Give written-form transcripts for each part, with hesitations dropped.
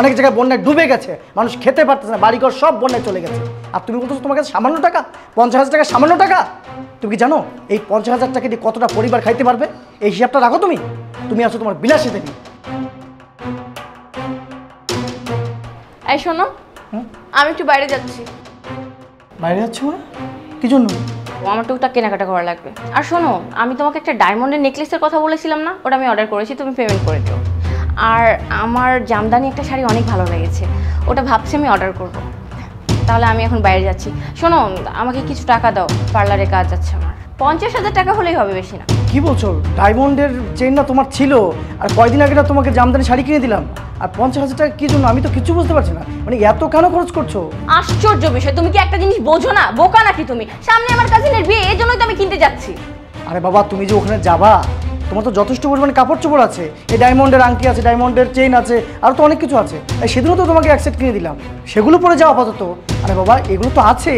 অনেক জায়গায় বন্যায় ডুবে গেছে, মানুষ খেতে পারতেছে না, বাড়িঘর সব বন্যায় চলে গেছে। আর তুমি বলতেছো তোমার কাছে সামান্য টাকা, 50,000 টাকা সামান্য টাকা? তুমি কি জানো এই 50,000 টাকা দিয়ে কতটা পরিবার খাইতে পারবে? এই হিসাবটা রাখো তুমি। তুমি আছো তোমার বিলাসিতা নিয়ে। এই শোনো, আমি একটু বাইরে যাচ্ছি। বাইরে যাচ্ছ মানে? কি জন্য? আমার টুকটাক কেনাকাটা করা লাগবে। আর শোনো, আমি তোমাকে একটা ডায়মন্ডের নেকলেসের কথা বলেছিলাম না, ওটা আমি অর্ডার করেছি, তুমি পেমেন্ট করে দিও। আর আমার জামদানি একটা শাড়ি অনেক ভালো লেগেছে, ওটা ভাবছি আমি অর্ডার করব। তাহলে আমি এখন বাইরে যাচ্ছি। শোনো, আমাকে কিছু টাকা দাও, পার্লারে কাজ আছে আমার। 50,000 টাকা হলেই হবে, বেশি না। কি বলছো? ডায়মন্ডের চেইন না তোমার ছিল, আর কয়দিন আগে না তোমাকে জামদানি শাড়ি কিনে দিলাম, আর 50,000 টাকা কি জন্য? আমি তো কিছু বুঝতে পারছি না, মানে এত কেন খরচ করছো? আশ্চর্য বিষয়, তুমি কি একটা জিনিস বোঝো না? বোকা নাকি তুমি? সামনে আমার কাজিনের বিয়ে, এই জন্যই তো আমি কিনতে যাচ্ছি। আরে বাবা, তুমি যে ওখানে যাবা, তোমার তো যথেষ্ট পরিমাণে কাপড় চোপড় আছে, এই ডায়মন্ডের আংটি আছে, ডায়মন্ডের চেইন আছে, আর তো অনেক কিছু আছে। সেদিনও তো তোমাকে এক সেট কিনে দিলাম, সেগুলো পরে যাও আপাতত। আরে বাবা, এগুলো তো আছে,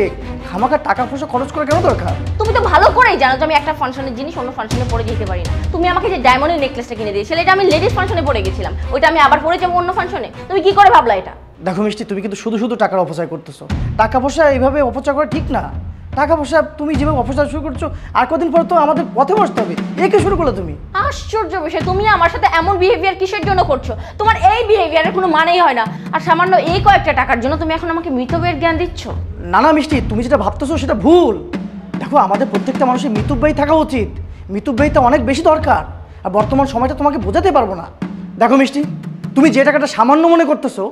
খামাকা টাকা পয়সা খরচ করে কেন দরকার? তুমি তো ভালো করেই জানো যে আমি একটা ফাংশনের জিনিস অন্য ফাংশনে পরে যেতে পারি না। তুমি আমাকে যে ডায়মন্ডের নেকলেসটা কিনে দিয়েছিলে, এটা আমি লেডিস ফাংশনে পরে গেছিলাম, ওইটা আমি আবার পরে যাবো অন্য ফাংশনে? তুমি কি করে ভাবলা এটা? দেখো মিষ্টি, তুমি কিন্তু শুধু শুধু টাকার অপচয় করতেছো। টাকা পয়সা এইভাবে অপচয় করা ঠিক না। টাকা পয়সা তুমি যেভাবে অপচয় শুরু করছো, আর কদিন পর তো আমাদের পথে বসতে হবে। একে শুরু করলে তুমি? আশ্চর্য বিষয়, তুমি আমার সাথে এমন বিহেভিয়ার কিসের জন্য করছো? তোমার এই বিহেভিয়ারের কোনো মানেই হয় না। আর সামান্য এই কয়েকটা টাকার জন্য তুমি এখন আমাকে মিতব্যয়ের জ্ঞান দিচ্ছ? না না মিষ্টি, তুমি যেটা ভাবতেছো সেটা ভুল। দেখো, আমাদের প্রত্যেকটা মানুষের মিতব্যয়ী থাকা উচিত। মিতব্যয়িতা অনেক বেশি দরকার, আর বর্তমান সময়টা তোমাকে বোঝাতে পারবো না। দেখো মিষ্টি, তুমি যে টাকাটা সামান্য মনে করতেছো,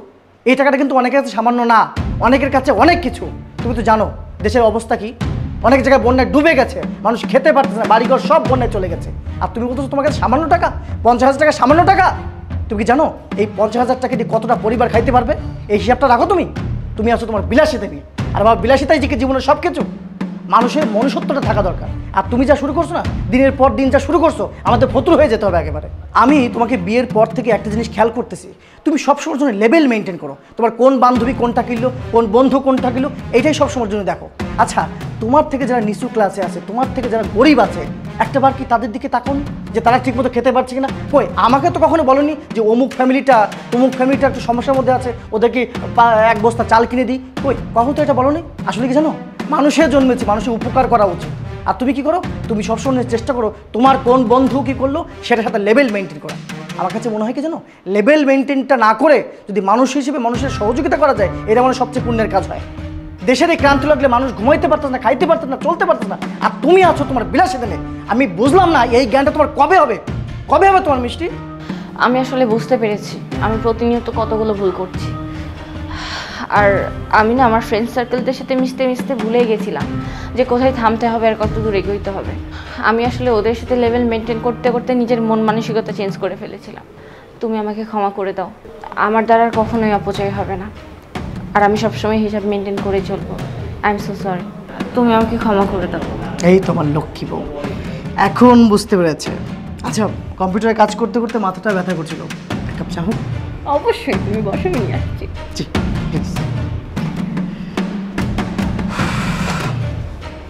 এই টাকাটা কিন্তু অনেকের কাছে সামান্য না, অনেকের কাছে অনেক কিছু। তুমি তো জানো দেশের অবস্থা কি, অনেক জায়গায় বন্যায় ডুবে গেছে, মানুষ খেতে পারতেছে না, বাড়িঘর সব বন্যায় চলে গেছে। আর তুমি বলতেছো তোমার কাছে সামান্য টাকা, 50,000 টাকা সামান্য টাকা? তুমি কি জানো এই 50,000 টাকা দিয়ে কতটা পরিবার খাইতে পারবে? এই হিসাবটা রাখো তুমি। তুমি আছো তোমার বিলাসিতা নিয়ে, আর আমার বিলাসিতাই যে জীবনের সব কিছু। মানুষের মনুষ্যত্বটা থাকা দরকার। আর তুমি যা শুরু করছো না, দিনের পর দিন যা শুরু করছো, আমাদের ফতুর হয়ে যেতে হবে একেবারে। আমি তোমাকে বিয়ের পর থেকে একটা জিনিস খেয়াল করতেছি, তুমি সবসময়ের জন্য লেভেল মেনটেন করো। তোমার কোন বান্ধবী কোনটা কিনলো, কোন বন্ধু কোনটা কিনলো, এইটাই সবসময়ের জন্য দেখো। আচ্ছা, তোমার থেকে যারা নিচু ক্লাসে আছে, তোমার থেকে যারা গরিব আছে, একটাবার কি তাদের দিকে তাকাওনি যে তারা ঠিকমতো খেতে পারছে কিনা? কই, আমাকে তো কখনো বলোনি যে অমুক ফ্যামিলিটা একটু সমস্যার মধ্যে আছে, ওদেরকে এক বস্তা চাল কিনে দিই। কই, কখন তো এটা বলোনি? আসলে কি জানো, মানুষের জন্মেছে, মানুষের উপকার করা উচিত। আর তুমি কি করো? তুমি সবসময় চেষ্টা করো তোমার কোন বন্ধু কি করলো সেটার সাথে লেভেল মেনটেন করা। আমার কাছে মনে হয় কি জানো, লেভেল মেনটেনটা না করে যদি মানুষ হিসেবে মানুষের সহযোগিতা করা যায়, এটা মানে সবচেয়ে পুণ্যের কাজ হয়। দেশের এই ক্রান্তি লাগলে মানুষ ঘুমাইতে পারতো না, খাইতে পারতো না, চলতে পারতো না, আর তুমি আছো তোমার বিলাসিতা নিয়ে। আমি বুঝলাম না এই জ্ঞানটা তোমার কবে হবে, কবে হবে তোমার মিষ্টি? আমি আসলে বুঝতে পেরেছি আমি প্রতিনিয়ত কতগুলো ভুল করছি। আর আমি না আমার ফ্রেন্ড সার্কেলদের সাথে মিশতে মিশতে ভুলেই গেছিলাম যে কোথায় থামতে হবে আর কত দূর এগোইতে হবে। আমি আসলে ওদের সাথে লেভেল মেনটেন করতে করতে নিজের মন মানসিকতা চেঞ্জ করে ফেলেছিলাম। তুমি আমাকে ক্ষমা করে দাও, আমার দ্বারা আর কখনোই অপচয় হবে না, আর আমি সবসময় হিসাব মেনটেন করে চলবো। আই এম সো সরি, তুমি আমাকে ক্ষমা করে দাও। এই তোমার লক্ষ্মী বউ এখন বুঝতে পেরেছে। আচ্ছা, কম্পিউটারে কাজ করতে করতে মাথাটা ব্যথা করছিল, এক কাপ চা হোক? অবশ্যই, তুমি বসে নিয়ে আসছি। জি, প্লিজ।